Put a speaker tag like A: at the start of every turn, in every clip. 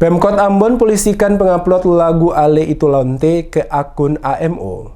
A: Pemkot Ambon polisikan pengupload lagu Ale Itu Lonte ke akun AMO.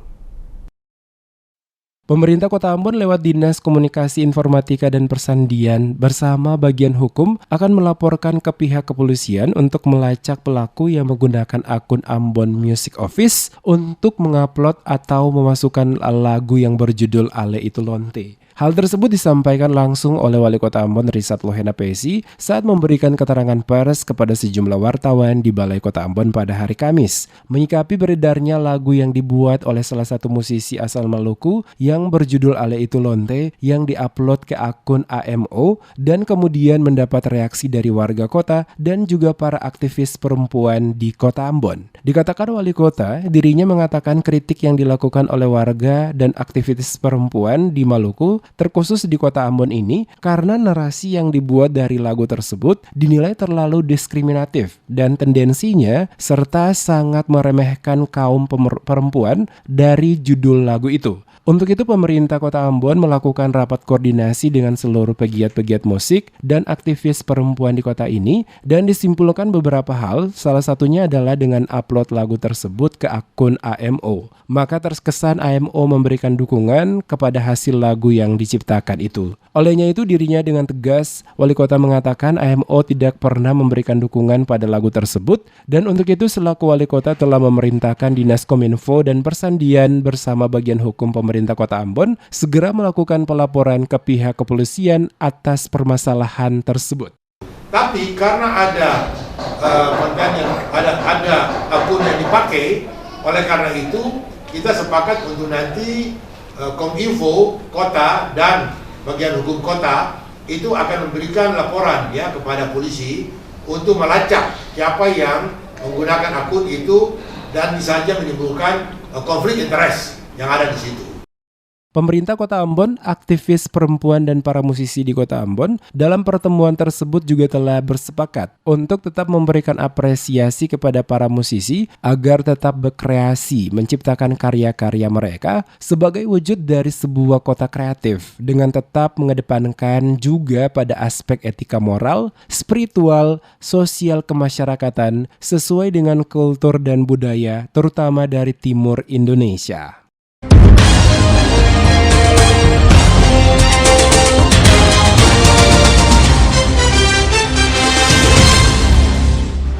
A: Pemerintah Kota Ambon lewat Dinas Komunikasi Informatika dan Persandian bersama bagian hukum akan melaporkan ke pihak kepolisian untuk melacak pelaku yang menggunakan akun Ambon Music Office untuk mengupload atau memasukkan lagu yang berjudul Ale Itu Lonte. Hal tersebut disampaikan langsung oleh Wali Kota Ambon Rizat Lohena Pesi saat memberikan keterangan pers kepada sejumlah wartawan di Balai Kota Ambon pada hari Kamis, menyikapi beredarnya lagu yang dibuat oleh salah satu musisi asal Maluku yang berjudul Ale Itu Lonte yang diupload ke akun AMO dan kemudian mendapat reaksi dari warga kota dan juga para aktivis perempuan di Kota Ambon. Dikatakan Wali Kota, dirinya mengatakan kritik yang dilakukan oleh warga dan aktivis perempuan di Maluku terkhusus di Kota Ambon ini karena narasi yang dibuat dari lagu tersebut dinilai terlalu diskriminatif dan tendensinya serta sangat meremehkan kaum perempuan dari judul lagu itu. Untuk itu pemerintah Kota Ambon melakukan rapat koordinasi dengan seluruh pegiat-pegiat musik dan aktivis perempuan di kota ini dan disimpulkan beberapa hal, salah satunya adalah dengan upload lagu tersebut ke akun AMO. Maka terkesan AMO memberikan dukungan kepada hasil lagu yang diciptakan itu. Olehnya itu dirinya dengan tegas, Wali Kota mengatakan AMO tidak pernah memberikan dukungan pada lagu tersebut dan untuk itu selaku Wali Kota telah memerintahkan Dinas Kominfo dan Persandian bersama bagian hukum pemerintah Kota Ambon segera melakukan pelaporan ke pihak kepolisian atas permasalahan tersebut.
B: Tapi karena ada konten yang ada akun yang dipakai, oleh karena itu kita sepakat untuk nanti Kominfo Kota dan bagian hukum kota itu akan memberikan laporan ya kepada polisi untuk melacak siapa yang menggunakan akun itu dan bisa saja menimbulkan konflik interest yang ada di situ.
A: Pemerintah Kota Ambon, aktivis perempuan dan para musisi di Kota Ambon dalam pertemuan tersebut juga telah bersepakat untuk tetap memberikan apresiasi kepada para musisi agar tetap berkreasi menciptakan karya-karya mereka sebagai wujud dari sebuah kota kreatif dengan tetap mengedepankan juga pada aspek etika moral, spiritual, sosial kemasyarakatan sesuai dengan kultur dan budaya terutama dari timur Indonesia.